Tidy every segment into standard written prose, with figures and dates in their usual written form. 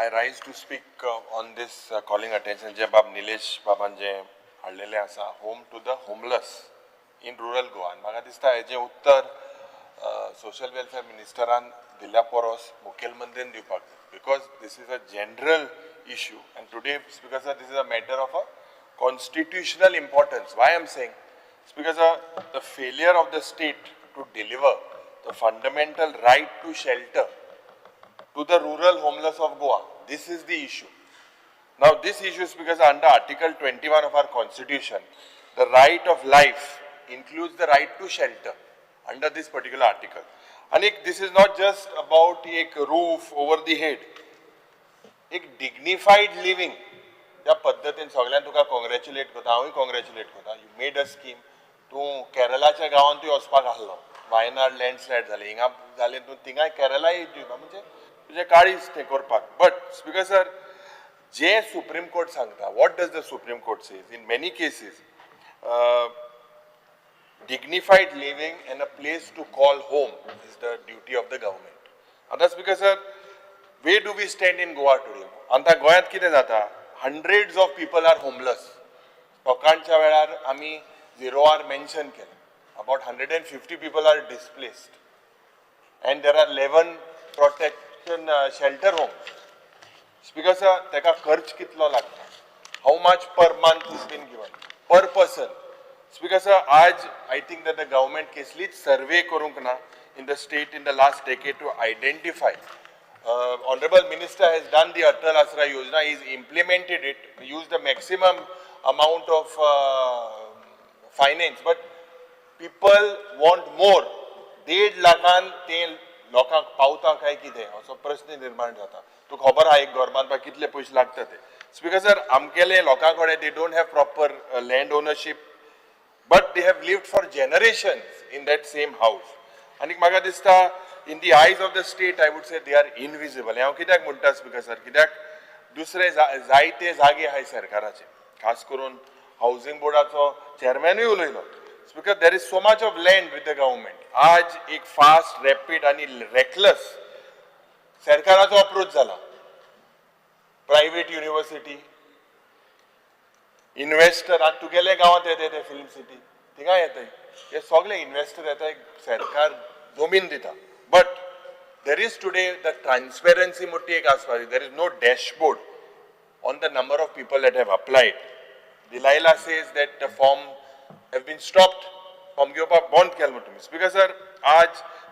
I rise to speak on this calling attention जे बाब निलेश बाबान जे हाडलेले आसा home to the homeless in rural Goa आनी म्हाका दिसता हेजें उत्तर सोशल वेलफेअर मिनिस्टरान दिल्या परस मुखेलमंत्रीन दिवपाक जाय because this is a general issue end today because this is a matter of a constitutional importance. Why I am saying? It's because the failure of the state to deliver the fundamental right to shelter to the rural homeless of Goa. This is the issue. Now this issue is because under Article 21 of our Constitution, the right of life includes the right to shelter under this particular article. And this is not just about a roof over the head. A dignified living. त्या पद्धतीन सगळ्यांक तुका congratulate करता हांवूय congratulate करता you made a scheme तूं केरलाच्या गांवांत तुवें वचपाक आहलो वायनाड लँडस्लायड जालें हिंगा जालें तूं थिंगाय केरलाय दिवना म्हणजे तुजें काळीज तें करपाक बट स्पीकर सर जे सुप्रीम कोर्ट सांगता what does the supreme court says in many cases dignified living and a place to call home is the duty of the government. And that's because sir, where do we stand in Goa today? Anta गोंयांत कितें जाता hundreds of people are homeless. लोकांच्या वेळार आमी 0R mention केलें. About 150 people are displaced. And there are 11 protection shelter homes. Because तेका खर्च कितलो लागता? How much per month is been given? Per person. Because आज I think that the government केसलीच survey करूंक ना in the state in the last decade to identify. Honorable Minister has done the Atal Asra Yojana, he's implemented it, used the maximum amount of finance, but people want more. 1.5 लाखान ते लोकांक पावता काय कितें असो प्रश्न निर्माण जाता. तुका खबर आहा एक गोरमांतपा कितले पयशे लागता ते. Because sir, आमगेले लोकां कडेन they don't have proper land ownership, but they have lived for generations in that same house. आनी म्हाका दिसता in the eyes of the state, I would say they are invisible. हांव कित्याक म्हणटा स्पीकर सर कित्याक दुसरे जायते जागे आहाय सरकाराचे खास करून हाऊसिंग बोर्डाचो चेअरमॅनूय उलयलो speaker there is so much of land with the government आज एक फास्ट रॅपीड आणि रेकलेस सरकाराचो अप्रोच जाला प्रायव्हेट युनिव्हर्सिटी इन्व्हेस्टर आज तुगेले गांवांत येता ते फिल्म सिटी थिंगा येताय हे सगळे इन्व्हेस्टर येताय सरकार जमीन दिता but there is today the transparency motti ek aswari there is no dashboard on the number of people that have applied. Delilah says that the form have been stopped form घेवपाक बंद केलें म्हणटा speaker sir आज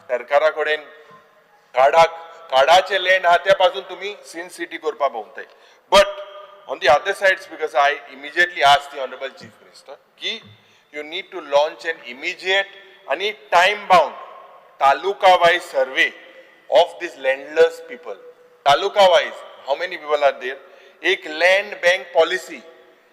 सरकारा कडेन काडाचे land आहा त्या पासून तुम्ही सिन सिटी करपाक भोंवताय but on the other side because I immediately asked the honorable chief minister ki you need to launch an immediate and time bound taluka-wise survey of these landless people. Taluka-wise, how many people are there? एक land bank policy.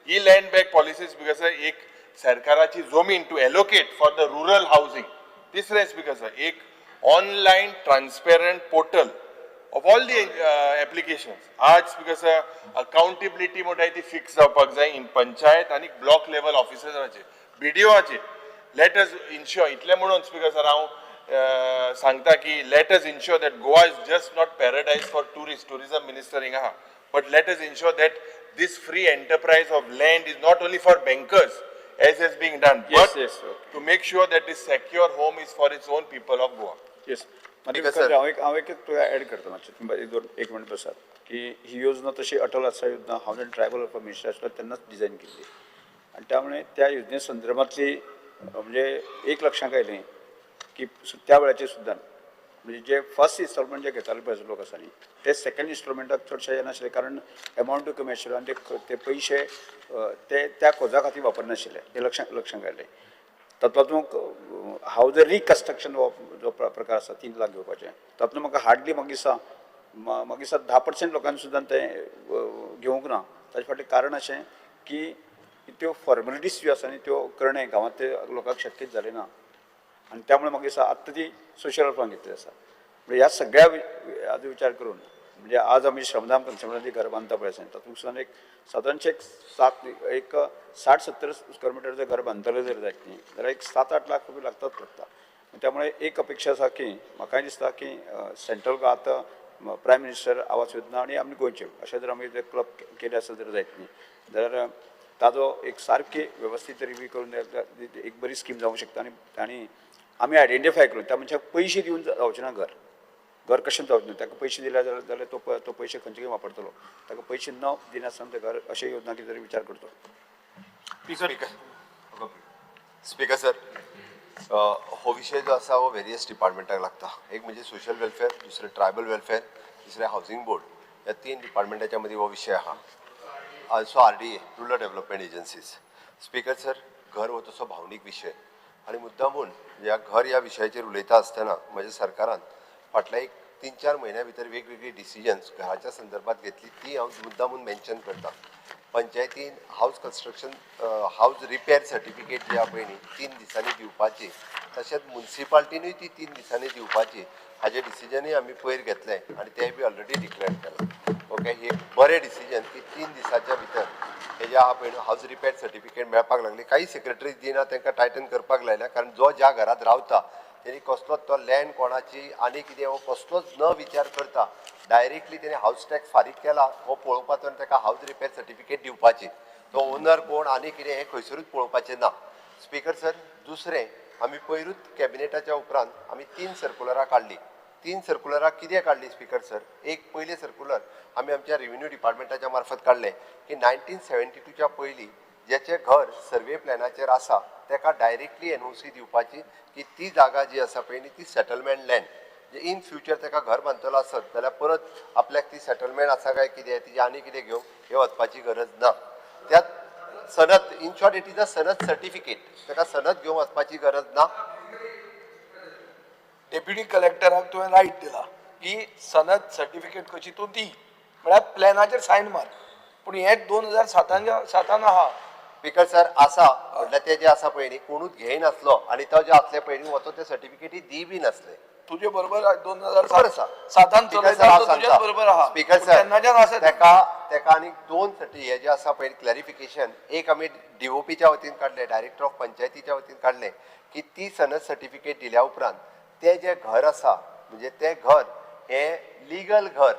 He land bank policies because एक सरकाराची जमीन to allocate for the rural housing. तिसरे because एक online transparent portal of all the applications. आज because accountability मोठी ती fix जावपाक जाय in पंचायत आणि block level officers BDOचे. Let us ensure इतले म्हणून because हांव सांगता की let us ensure that Goa is just not paradise for tourists, tourism minister inga, but let us ensure that this free enterprise of land is not only for bankers as is being done, but to make sure that this secure home is for its own people of Goa. Yes. हांव एक add करता मातशें एक minute बसात की ही योजना तशी अटल आसरा योजना हांवें ट्रायबल वेलफेअर मिनिस्टर आसलो तेन्नाच डिझायन केल्ली आनी त्यामुळे त्या योजने संदर्भातली म्हणजे एक लक्षांत आयलें की त्या वेळाचेर सुद्दां म्हणजे जे फर्स्ट इन्स्टॉलमेंट जे घेताले पळय लोक आसा न्ही ते सेकंड इन्स्टॉलमेंटाक चडशे येनाशिल्ले कारण एमावंटूय कमी आशिल्लो आनी ते पयशे ते त्या कोजा खातीर वापरनाशिल्ले हे लक्षांत आयलें तातूंत हावज रिकन्स्ट्रक्शन जो प्रकार आसा 3 लाख घेवपाचें तातूंत म्हाका हार्डली म्हाका दिसता 10% लोकांनी सुद्दां तें घेवंक ना ताचे फाटलें कारण अशें की त्यो फॉर्मेलिटीज ज्यो आसा न्ही त्यो करणें गांवांत लोकांक शक्यच जालें ना आणि त्यामुळे मग आत्ता ती सोशल वेलफेअर घेतली आसा म्हणजे ह्या सगळ्या आज विचार करून म्हणजे आज आम्ही श्रमदान कन्सल्टंसी घर बांधता पळय तातूंत एक सादारणशे एक 60-70 स्क्वेअर मिटरचं घर बांधतले जर जायत न्ही जाल्यार एक 7-8 लाख रुपये लागतात त्यामुळे एक अपेक्षा आसा की म्हाकाय दिसता की सेंट्रल आतां प्रायम मिनिस्टर आवास योजना आणि आमी गोंयचे अशें जर आमी जर क्लब केले आसत जर जायत न्ही जाल्यार ताजो एक सारके वेवस्थीत रिव्यू करून एक बरी स्कीम जावंक शकता आनी आमी आयडेंटिफाय करून त्या मनशाक पयशे दिवन जावचें ना घर कशें जावचें ना ताका पयशे दिले जाल्यार तो पयशे खंयचे वापरतलो ताका पयशे न दिनासतना ते घर अशे योजना कितें तरी विचार करचो. स्पीकर सर हो विषय जो आसा हो वेरियस डिपार्टमेंटाक लागता. एक म्हणजे सोशल वेलफेअर, दुसरे ट्रायबल वेलफेअर, तिसरे हाऊसिंग बोर्ड. या 3 डिपार्टमेंटाच्या मध्ये हो विषय आहा. Also RDA rural development agencies. Speaker sir घर हो तसो भावनीक विषय आणि मुद्दामून या घर या विशयाचेर उलयता आसतना माझ्या सरकारान फाटल्या एक 3-4 महिन्या भितर वेगवेगळी डिसिजन्स घराच्या संदर्भात घेतली ती हांव मुद्दामून मेन्शन करता. पंचायतीन house construction house repair certificate जी आहा पळय न्ही 3 दिसांनी दिवपाची तशेंच मुन्सिपाल्टीनूय ती 3 दिसांनी दिवपाची हाजे डिसिजनूय आमी पयर घेतले आनी तेय बी ऑलरेडी डिक्लेअर केला. ओके ही एक बरें डिसिजन की 3 दिसाच्या भितर हे जे आहा पळय हाऊस रिपेअर सर्टिफिकेट मेळपाक लागले. काही सेक्रेटरीज दिना तांकां टायटन करपाक लायल्या कारण जो ज्या घरात रावता तेणी कसलोच तो लँड कोणाची आनी कितें हो कसलोच न विचार करता डायरेक्टली तेणे हाऊस टॅक्स फारीक केला हो पळोवपाचो आनी ताका हाऊस रिपेअर सर्टिफिकेट दिवपाची. तो ओनर कोण आनी कितें हें खंयसरूच पळोवपाचें ना. स्पीकर सर दुसरें आमी पयरूच कॅबिनेटाच्या उपरांत आमी 3 सर्कुलरां काडली. 3 सर्कुलरां कितें काडली स्पीकर सर? एक पयलें सर्कुलर आमी आमच्या रेव्हेन्यू डिपार्टमेंटाच्या मार्फत काडलें की 1972च्या पयलीं जेचें घर सर्वे प्लॅनाचेर आसा ताका डायरेक्टली NOC दिवपाची की ती जागा जी आसा पळय न्ही ती सेटलमेंट लँड इन फ्युचर ताका घर बांदतलो आसत जाल्यार परत आपल्याक ती सेटलमेंट आसा काय कितें तिजे आनी कितें घेवंक हे वचपाची गरज ना. त्यात सनद in short it is a सनद सर्टिफिकेट ताका सनद घेवंक वचपाची गरज ना. डेप्युटी कलेक्टराक तुवें रायट दिला की सनद सर्टिफिकेट कशी तूं दी म्हळ्यार प्लॅनाचेर सायन मार पूण हे 2007 आहा. स्पीकर सर आसा म्हटल्यार ते जे आसा पळय न्ही कोणूच घेयनासलो आनी तो जे आसले पळय न्ही वचून ते सर्टिफिकेटी दी बी नासले. तुजे बरोबर बरोबर आसा. 2007 तुजे बरोबर आहा. स्पीकर सर तेका आनी 2 हे जे आसा पळय क्लॅरिफिकेशन एक आमी DOPच्या वतीन काडले डायरेक्टर ऑफ पंचायतीच्या वतीन काडले की ती सनद सर्टिफिकेट दिल्या उपरांत ते जे घर आसा म्हणजे ते घर हे लिगल घर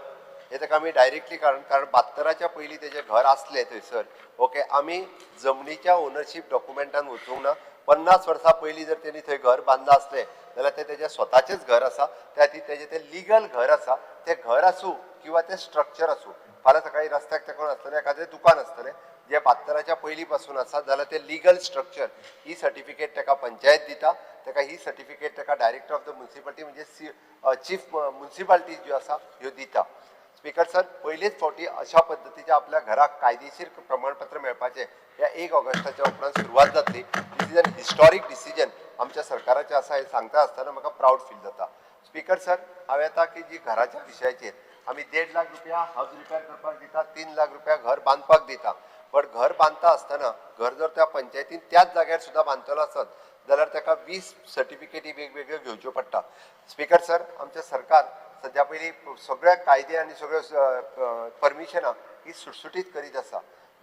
हे ताका आमी डायरेक्टली कारण 72च्या पयलीं तेजे घर आसले थंयसर. ओके आमी जमनीच्या ओनरशीप डॉक्युमेंटान वचूंक ना. 50 वर्सां पयलीं जर तेणी थंय घर बांदलां आसलें जाल्यार ते तेजे स्वताचेच घर आसा त्या खातीर तेजें तें लिगल घर आसा. तें घर आसूं किंवा तें स्ट्रक्चर आसूं फाल्यां सकाळी रस्त्याक तेकोन आसतलें एखादें दुकान आसतलें जे 72च्या पयलीं पासून आसा जाल्यार तें लिगल स्ट्रक्चर ही सर्टिफिकेट ताका पंचायत दिता. ताका ही सर्टिफिकेट ताका डायरेक्टर ऑफ द म्युन्सिपालिटी म्हणजे चीफ म्युन्सिपालिटी ज्यो आसा ह्यो दिता. स्पीकर सर पयलेच फावटी अशा पद्दतीच्या आपल्या घराक कायदेशीर प्रमाणपत्र मेळपाचें ह्या 1 ऑगस्टाच्या उपरांत सुरवात जातली. दिस इज एन हिस्टॉरीक डिसिजन आमच्या सरकाराचें आसा हें सांगता आसतना म्हाका प्राऊड फील जाता. स्पीकर सर हांवें आतां की जी घराच्या विशयाचेर आमी 1.5 लाख रुपया हाऊस रिपेअर करपाक दिता 3 लाख रुपया घर बांदपाक दिता. पण घर बांदता आसतना घर जर त्या पंचायतीन त्याच जाग्यार सुद्दां बांदतलो आसत जाल्यार ताका 20 सर्टिफिकेटी वेगवेगळ्यो घेवच्यो पडटा. स्पीकर सर आमचें सरकार सद्या पयलीं सगळ्या कायदे आनी सगळ्यो परमिशनां ही सुटसुटीत करीत आसा.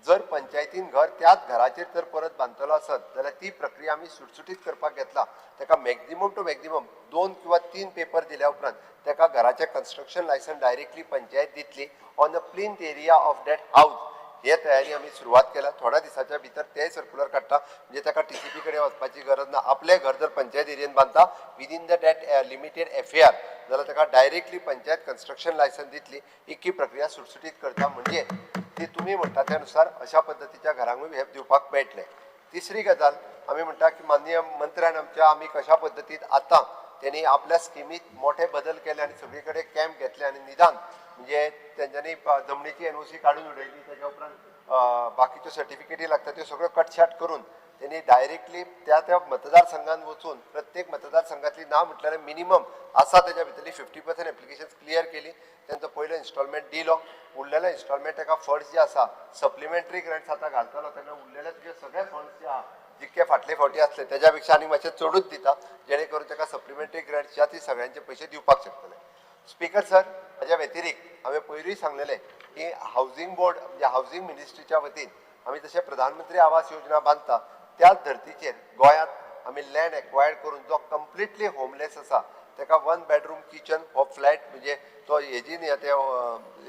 जर पंचायतीन घर त्याच घराचेर जर परत बांदतलो आसत जाल्यार ती प्रक्रिया आमी सुटसुटीत करपाक घेतला. ताका मॅक्झिमम टू मॅक्झिमम 2 किंवा 3 पेपर दिल्या उपरांत ताका घराचें कन्स्ट्रक्शन लायसन डायरेक्टली पंचायत दितली on the plinth area of that house. हे तयारी आमी सुरवात केल्या. थोड्या दिसाच्या भितर तेय सर्कुलर काडटा म्हणजे ताका TCP कडेन वचपाची गरज ना. आपलें घर जर पंचायत एरियेन बांदता within the that limited FAR जाल्यार ताका डायरेक्टली पंचायत कन्स्ट्रक्शन लायसन दितली. ही प्रक्रिया सुटसुटीत करता म्हणजे ती तुमी म्हणटा त्या नुसार अशा पद्दतीच्या घरांकूय हे दिवपाक मेळटलें. तिसरी गजाल आमी म्हणटा की माननीय मंत्र्यान आमच्या आमी कशा पद्दतीन आतां त्यांनी आपल्या स्किमीत मोठे बदल केले आणि सगळीकडे कॅम्प घेतले आणि निदान म्हणजे त्यांच्यानी जमनीची NOC काढून उडयली. त्याच्या उपरांत बाकीच्यो सर्टिफिकेटी लागतात त्यो सगळ्यो कटछाट करून त्यांनी डायरेक्टली त्या मतदारसंघात वचून प्रत्येक मतदारसंघातली ना म्हटल्यार मिनिमम आसा त्याच्या भितरली 50% एप्लिकेशन्स क्लियर केली. त्यांचो पयलो इन्स्टॉलमेंट दिलो. उरलेले इन्स्टॉलमेंट ताका फंड्स जे आसा सप्लिमेंटरी ग्रांट्स आतां घालतलो तेन्ना उरलेले तुजे सगळे फंड्स जे आहा जितके फाटले फावटी असले त्याच्या पेक्षा आनी मातशे चडूच दिता जेणे करून ताका सप्लिमेंटरी ग्रांट्स ज्या ती सगळ्यांचे पैसे दिवपाक शकतले. स्पीकर सर हाच्या व्यतिरिक्त हांवें पयरूय सांगलेले की हाऊसिंग बोर्ड म्हणजे हाऊसिंग मिनिस्ट्रीच्या वतीन आमी जशे प्रधानमंत्री आवास योजना बांदता त्याच धर्तीचेर गोंयांत आमी लँड एक्वायर्ड करून जो कंप्लिटली होमलेस आसा ताका 1 बेडरूम किचन हो फ्लॅट म्हणजे तो हेजी न्ही ते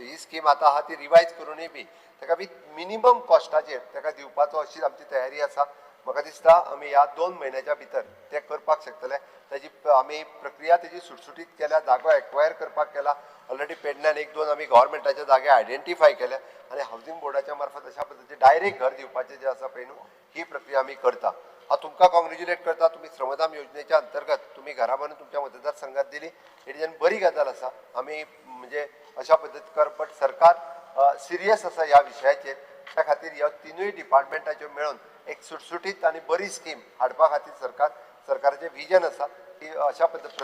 ही स्कीम आतां आहा ती रिवायज करूनय बी ताका बी मिनिमम कॉस्टाचेर ताका दिवपाचो अशी आमची तयारी आसा. म्हाका दिसता आमी ह्या 2 म्हयन्याच्या भितर ते करपाक शकतले. ताजी आमी प्रक्रिया तेजी सुटसुटीत केल्या, जागो एक्वायर करपाक केला. ऑलरेडी पेडण्यान 1-2 आमी गव्हर्मेंटाचे जागे आयडेंटिफाय केले आनी हावसिंग बोर्डाच्या मार्फत अशा पद्दतीचे डायरेक्ट घर दिवपाचे जे आसा पळय न्हू ही प्रक्रिया आमी करता. हांव तुमकां कॉंग्रेच्युलेट करता. तुमी श्रमदान योजनेच्या अंतर्गत तुमी घरा बांदून तुमच्या मतदारसंघात दिली. हेजेन बरी गजाल आसा. आमी म्हणजे अशा पद्दती कर बट सरकार सिरियस आसा ह्या विशयाचेर. त्या खातीर ह्या तिनूय डिपार्टमेंटाच्यो मेळून एक सुटसुटीत आनी बरी स्कीम हाडपा खातीर सरकाराचें विजन आसा की अशा पद्दत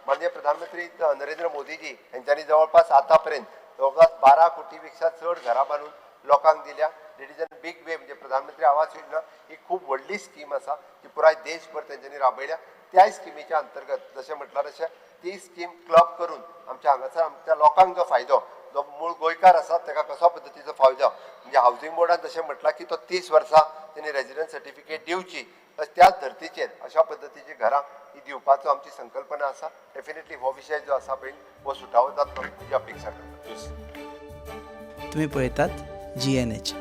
माननीय प्रधानमंत्री नरेंद्र मोदीजी हांच्यांनी जवळपास आतां पर्यंत जवळपास 12 कोटी पेक्षा चड घरां बांदून लोकांक दिल्या. इट इज अ बीग वे. म्हणजे प्रधानमंत्री आवास योजना ही खूप व्हडली स्कीम आसा जी पुराय देशभर तेंच्यांनी राबयल्या. त्या स्किमीच्या अंतर्गत जशें म्हटल्यार अशें ती स्कीम क्लब करून आमच्या हांगासर आमच्या लोकांक जो फायदो जो मूळ गोंयकार आसा ताका कसो पद्दतीचो फायदो म्हणजे हावसिंग बोर्डान जशें म्हटलां की तो 30 वर्सां तेणी रेजिडंट सर्टिफिकेट दिवची त्याच धर्तीचेर अशा पद्दतीची घरां ही दिवपाचो आमची संकल्पना आसा. डेफिनेटली हो विशय जो आसा पळय हो सुटावो जातलो ही अपेक्षा करता. तुम्ही पळयतात GNH.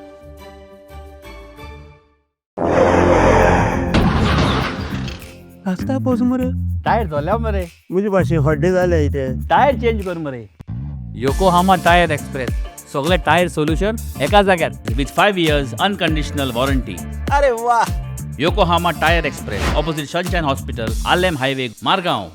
रास्ता पोच मरे टायर झाल्या मरे मुझे भाशे हड्डे जाले इथे टायर चेंज कर मरे योकोहामा टायर एक्सप्रेस सगळे टायर सोल्युशन एका जाग्यार विथ 5 years अनकंडिशनल वॉरंटी. अरे वा. Yokohama tyre express opposite sunshine hospital, Alem highway, Margao.